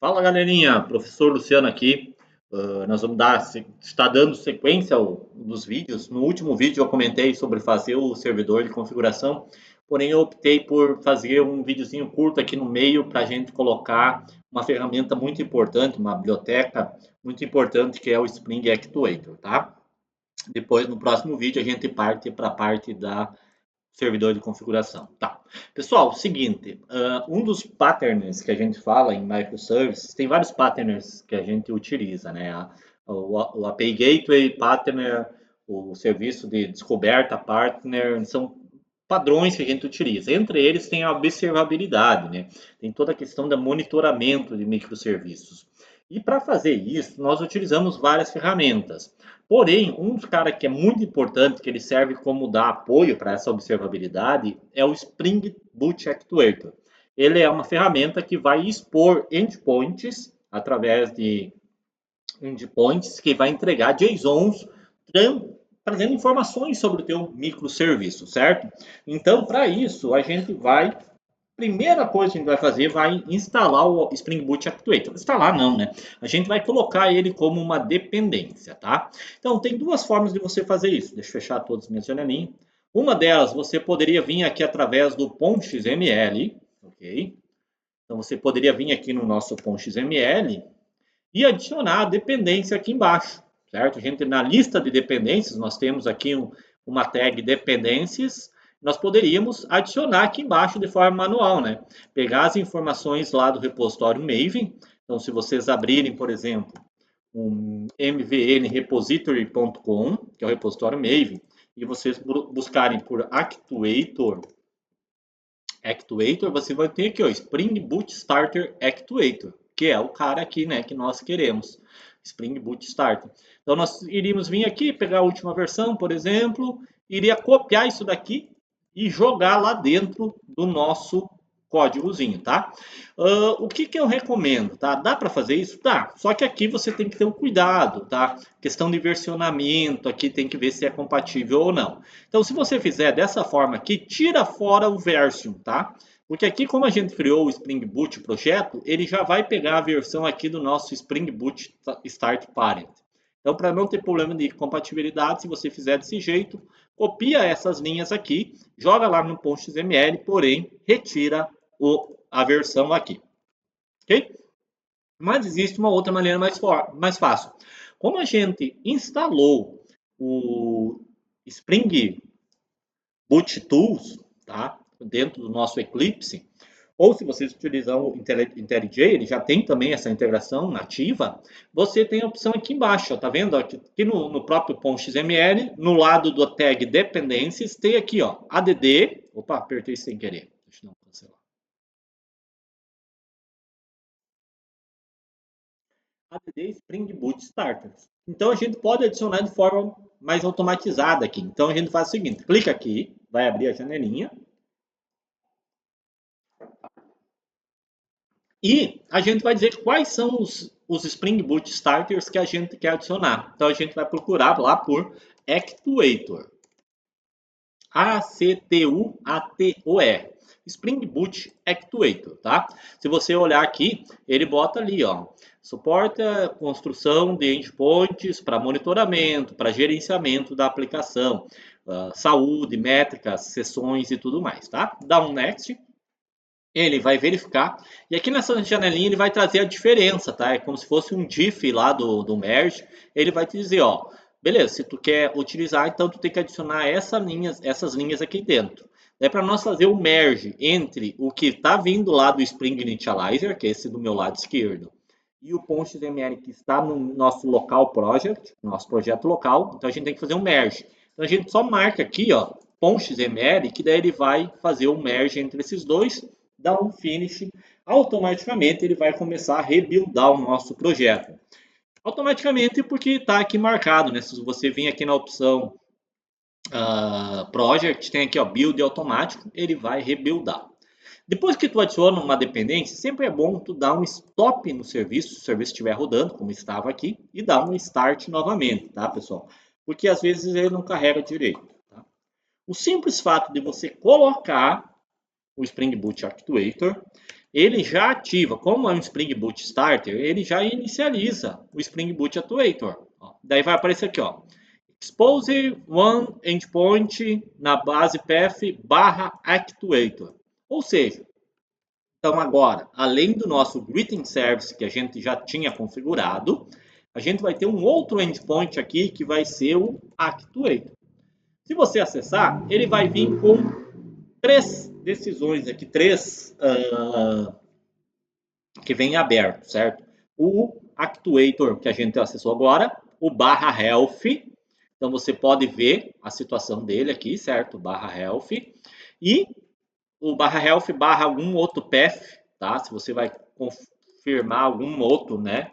Fala galerinha, professor Luciano aqui. Nós vamos está dando sequência dos vídeos. No último vídeo eu comentei sobre fazer o servidor de configuração, porém eu optei por fazer um videozinho curto aqui no meio para a gente colocar uma ferramenta muito importante, uma biblioteca muito importante que é o Spring Actuator, tá? Depois no próximo vídeo a gente parte para a parte da servidor de configuração. Tá. Pessoal, seguinte, um dos patterns que a gente fala em microservices, tem vários patterns que a gente utiliza, né? O API Gateway Partner, o serviço de descoberta partner, são padrões que a gente utiliza. Entre eles tem a observabilidade, né? Tem toda a questão do monitoramento de microserviços. E para fazer isso, nós utilizamos várias ferramentas. Porém, um dos caras que é muito importante, que ele serve como dar apoio para essa observabilidade, é o Spring Boot Actuator. Ele é uma ferramenta que vai expor endpoints através de endpoints que vai entregar JSONs trazendo informações sobre o teu microserviço, certo? Então, para isso, a gente vai primeira coisa que a gente vai fazer vai instalar o Spring Boot Actuator. Instalar não, né? A gente vai colocar ele como uma dependência, tá? Então, tem duas formas de você fazer isso. Deixa eu fechar todas as minhas janelinhas. Uma delas, você poderia vir aqui através do POM.xml, ok? Então, você poderia vir aqui no nosso POM.xml e adicionar a dependência aqui embaixo, certo? A gente, na lista de dependências, nós temos aqui uma tag dependências, nós poderíamos adicionar aqui embaixo de forma manual, né? Pegar as informações lá do repositório Maven. Então, se vocês abrirem, por exemplo, um mvnrepository.com, que é o repositório Maven, e vocês buscarem por Actuator, você vai ter aqui, ó, Spring Boot Starter Actuator, que é o cara aqui, né, que nós queremos. Spring Boot Starter. Então, nós iríamos vir aqui, pegar a última versão, por exemplo, iria copiar isso daqui e jogar lá dentro do nosso códigozinho, tá? O que eu recomendo, tá? Dá para fazer isso? Dá. Só que aqui você tem que ter um cuidado, tá? Questão de versionamento, aqui tem que ver se é compatível ou não. Então, se você fizer dessa forma aqui, tira fora o Version, tá? Porque aqui, como a gente criou o Spring Boot projeto, ele já vai pegar a versão aqui do nosso Spring Boot Start Parent. Então, para não ter problema de compatibilidade, se você fizer desse jeito, copia essas linhas aqui, joga lá no .xml, porém, retira a versão aqui. Ok? Mas existe uma outra maneira mais fácil. Como a gente instalou o Spring Boot Tools, tá? Dentro do nosso Eclipse, ou se vocês utilizam o IntelliJ, ele já tem também essa integração nativa, você tem a opção aqui embaixo, tá vendo? Aqui no próprio .xml, no lado do tag Dependencies, tem aqui, ó, add, opa, apertei sem querer, deixa eu não cancelar. Add Spring Boot Starters. Então a gente pode adicionar de forma mais automatizada aqui. Então a gente faz o seguinte, clica aqui, vai abrir a janelinha, e a gente vai dizer quais são os Spring Boot Starters que a gente quer adicionar. Então a gente vai procurar lá por Actuator. A-C-T-U-A-T-O-R. Spring Boot Actuator, tá? Se você olhar aqui, ele bota ali, ó, suporta construção de endpoints para monitoramento, para gerenciamento da aplicação, saúde, métricas, sessões e tudo mais, tá? Dá um next. Ele vai verificar. E aqui nessa janelinha ele vai trazer a diferença, tá? É como se fosse um diff lá do merge. Ele vai te dizer, ó, beleza, se tu quer utilizar, então tu tem que adicionar essas linhas aqui dentro. É para nós fazer o merge entre o que está vindo lá do Spring Initializer, que é esse do meu lado esquerdo, e o .xml que está no nosso local project, nosso projeto local. Então a gente tem que fazer um merge. Então a gente só marca aqui, ó, .xml, que daí ele vai fazer o merge entre esses dois, dá um finish, automaticamente ele vai começar a rebuildar o nosso projeto. Automaticamente porque está aqui marcado, né? Se você vir aqui na opção Project, tem aqui ó, Build automático, ele vai rebuildar. Depois que tu adiciona uma dependência, sempre é bom tu dar um stop no serviço, se o serviço estiver rodando, como estava aqui, e dar um start novamente, tá, pessoal? Porque às vezes ele não carrega direito. Tá? O simples fato de você colocar o Spring Boot Actuator, ele já ativa, como é um Spring Boot Starter, ele já inicializa o Spring Boot Actuator. Ó, daí vai aparecer aqui, ó, expose one endpoint na base path barra actuator. Ou seja, então agora, além do nosso greeting service que a gente já tinha configurado, a gente vai ter um outro endpoint aqui que vai ser o actuator. Se você acessar, ele vai vir com três decisões aqui, três que vem aberto, certo? O actuator que a gente acessou agora, o barra health. Então você pode ver a situação dele aqui, certo? Barra health. E o barra health barra algum outro path, tá? Se você vai confirmar algum outro, né?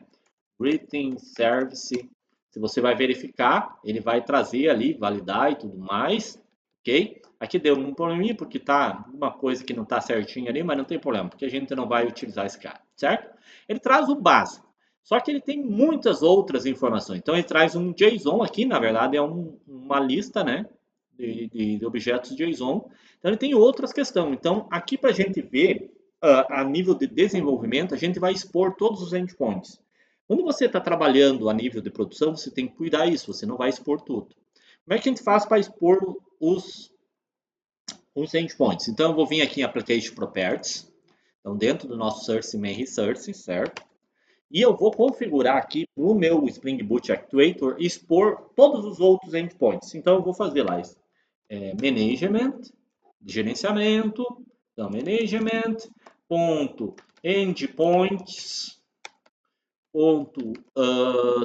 Greeting service. Se você vai verificar, ele vai trazer ali, validar e tudo mais, ok? Aqui deu um probleminha porque tá uma coisa que não tá certinha ali, mas não tem problema, porque a gente não vai utilizar esse cara, certo? Ele traz o básico, só que ele tem muitas outras informações. Então ele traz um JSON aqui, na verdade é uma lista, né, de objetos JSON. Então ele tem outras questões. Então aqui para a gente ver a nível de desenvolvimento, a gente vai expor todos os endpoints. Quando você está trabalhando a nível de produção, você tem que cuidar isso, você não vai expor tudo. Como é que a gente faz para expor os endpoints? Então, eu vou vir aqui em Application Properties, então dentro do nosso Source Main Resource, certo? E eu vou configurar aqui no meu Spring Boot Actuator expor todos os outros endpoints. Então, eu vou fazer lá Management, gerenciamento, então Management, ponto, endpoints, ponto,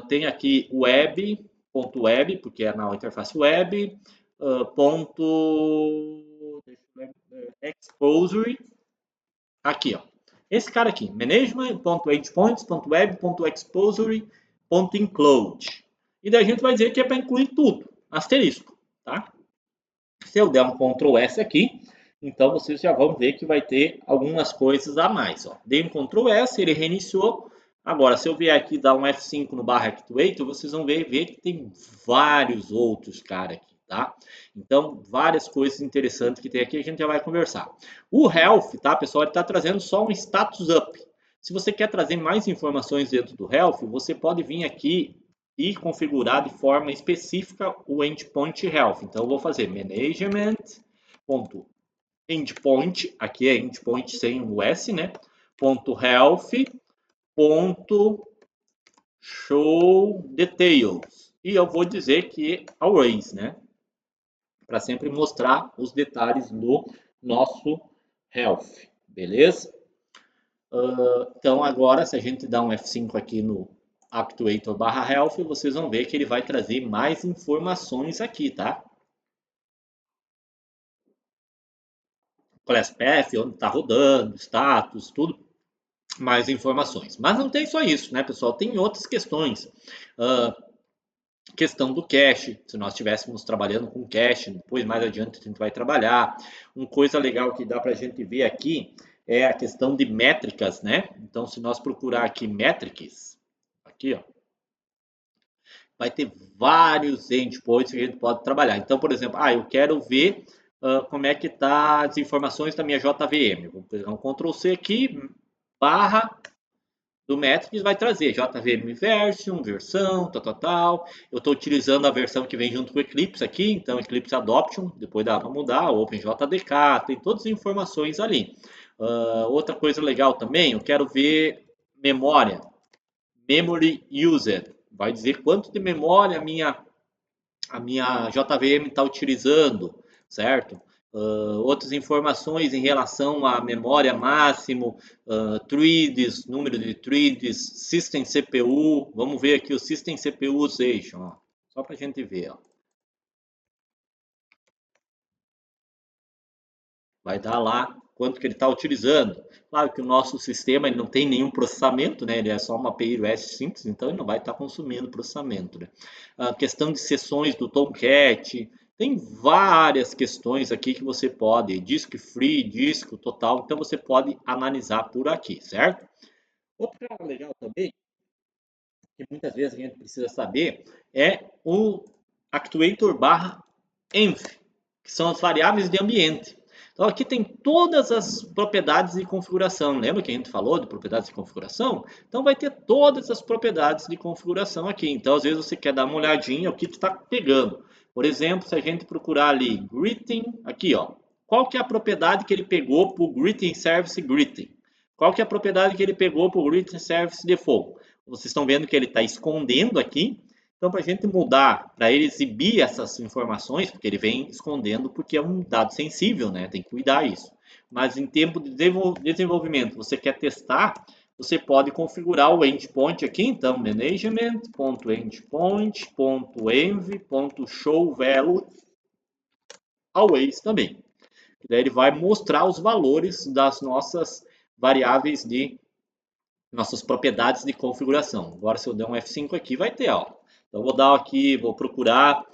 tem aqui web, ponto web, porque é na interface web, ponto exposure, aqui, ó. Esse cara aqui, management.endpoints.web.exposure.include. E daí a gente vai dizer que é para incluir tudo, asterisco, tá? Se eu der um Ctrl S aqui, então vocês já vão ver que vai ter algumas coisas a mais. Ó. Dei um Ctrl S, ele reiniciou. Agora, se eu vier aqui dar um F5 no barra Actuator, vocês vão ver que tem vários outros caras aqui, tá? Então, várias coisas interessantes que tem aqui, a gente já vai conversar. O Health, tá, pessoal, ele está trazendo só um status up. Se você quer trazer mais informações dentro do Health, você pode vir aqui e configurar de forma específica o endpoint health. Então, eu vou fazer management.endpoint, aqui é endpoint sem o S, né? .health, .show details. E eu vou dizer que always, né? Para sempre mostrar os detalhes do nosso health, beleza? Então, agora, se a gente dá um F5 aqui no Actuator barra Health, vocês vão ver que ele vai trazer mais informações aqui, tá? Class Path, onde está rodando, status, tudo, mais informações. Mas não tem só isso, né, pessoal? Tem outras questões. Questão do cache, se nós estivéssemos trabalhando com cache, depois mais adiante a gente vai trabalhar. Uma coisa legal que dá para a gente ver aqui é a questão de métricas, né? Então, se nós procurar aqui métricas, aqui, ó, vai ter vários endpoints que a gente pode trabalhar. Então, por exemplo, eu quero ver como é que tá as informações da minha JVM. Vou pegar um Ctrl C aqui, barra do Metrics vai trazer JVM version, versão, tal. Eu estou utilizando a versão que vem junto com o Eclipse aqui, então Eclipse Adoption, depois dá para mudar, OpenJDK, tem todas as informações ali. Outra coisa legal também, eu quero ver memória, Memory Used, vai dizer quanto de memória a minha JVM está utilizando, certo? Outras informações em relação à memória máximo, threads, número de threads, System CPU. Vamos ver aqui o System CPU Usation, ó, só para a gente ver. Ó. Vai dar lá quanto que ele está utilizando. Claro que o nosso sistema ele não tem nenhum processamento, né? Ele é só uma API REST simples, então ele não vai estar consumindo processamento. Né? A questão de sessões do Tomcat, tem várias questões aqui que você pode, disco free, disco total, então você pode analisar por aqui, certo? Outra legal também, que muitas vezes a gente precisa saber, é o actuator barra env, que são as variáveis de ambiente. Então aqui tem todas as propriedades de configuração. Lembra que a gente falou de propriedades de configuração? Então vai ter todas as propriedades de configuração aqui. Então às vezes você quer dar uma olhadinha o que está pegando. Por exemplo, se a gente procurar ali greeting, aqui ó, qual que é a propriedade que ele pegou para o greeting service greeting? Qual que é a propriedade que ele pegou para o greeting service default? Vocês estão vendo que ele está escondendo aqui. Então, para a gente mudar, para ele exibir essas informações, porque ele vem escondendo, porque é um dado sensível, né? Tem que cuidar isso. Mas em tempo de desenvolvimento, você quer testar, você pode configurar o endpoint aqui, então, management.endpoint.env.showValue always também. Daí ele vai mostrar os valores das nossas variáveis de nossas propriedades de configuração. Agora, se eu der um F5 aqui, vai ter, ó. Então, vou dar aqui, vou procurar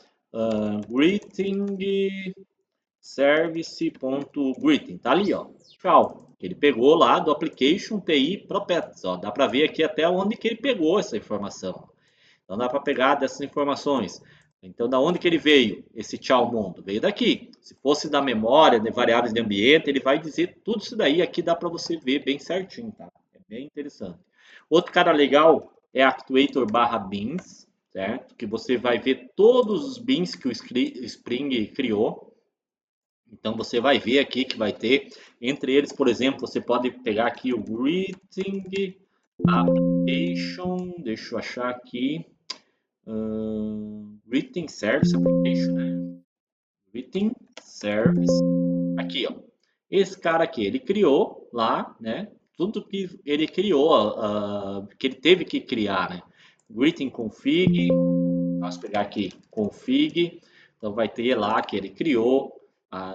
greeting service.greeting. Tá ali, ó. Tchau. Ele pegou lá do application PI properties, ó. Dá para ver aqui até onde que ele pegou essa informação. Então, dá para pegar dessas informações. Então, da onde que ele veio? Esse tchau mundo veio daqui. Se fosse da memória, de variáveis de ambiente, ele vai dizer tudo isso daí. Aqui dá para você ver bem certinho, tá? É bem interessante. Outro cara legal é Actuator/Beans, certo? Que você vai ver todos os beans que o Spring criou. Então você vai ver aqui que vai ter, entre eles, por exemplo, você pode pegar aqui o Greeting Application, deixa eu achar aqui, Greeting Service Application, né? Greeting Service, aqui ó, esse cara aqui, ele criou lá, né? Tudo que ele criou, que ele teve que criar, né? Greeting Config, vamos pegar aqui, Config, então vai ter lá que ele criou,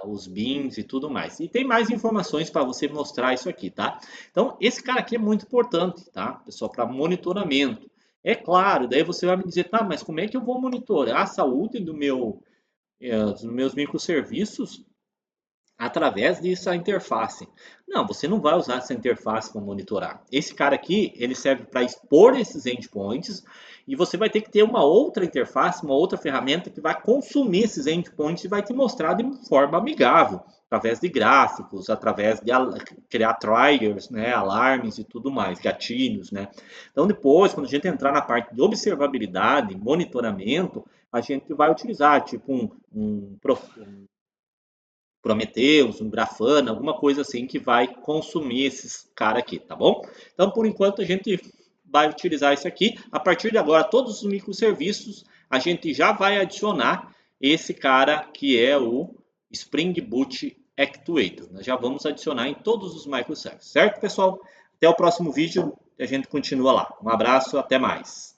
os beans e tudo mais. E tem mais informações para você mostrar isso aqui, tá? Então, esse cara aqui é muito importante, tá? Pessoal, para monitoramento. É claro, daí você vai me dizer, tá, mas como é que eu vou monitorar a saúde dos meus microserviços através dessa interface? Não, você não vai usar essa interface para monitorar. Esse cara aqui, ele serve para expor esses endpoints e você vai ter que ter uma outra interface, uma outra ferramenta que vai consumir esses endpoints e vai te mostrar de forma amigável, através de gráficos, através de criar triggers, né, alarmes e tudo mais, gatilhos, né? Então depois, quando a gente entrar na parte de observabilidade, monitoramento, a gente vai utilizar tipo um Prometheus, um Grafana, alguma coisa assim que vai consumir esses caras aqui, tá bom? Então, por enquanto, a gente vai utilizar isso aqui. A partir de agora, todos os microserviços, a gente já vai adicionar esse cara que é o Spring Boot Actuator. Nós já vamos adicionar em todos os microservices, certo, pessoal? Até o próximo vídeo, a gente continua lá. Um abraço, até mais.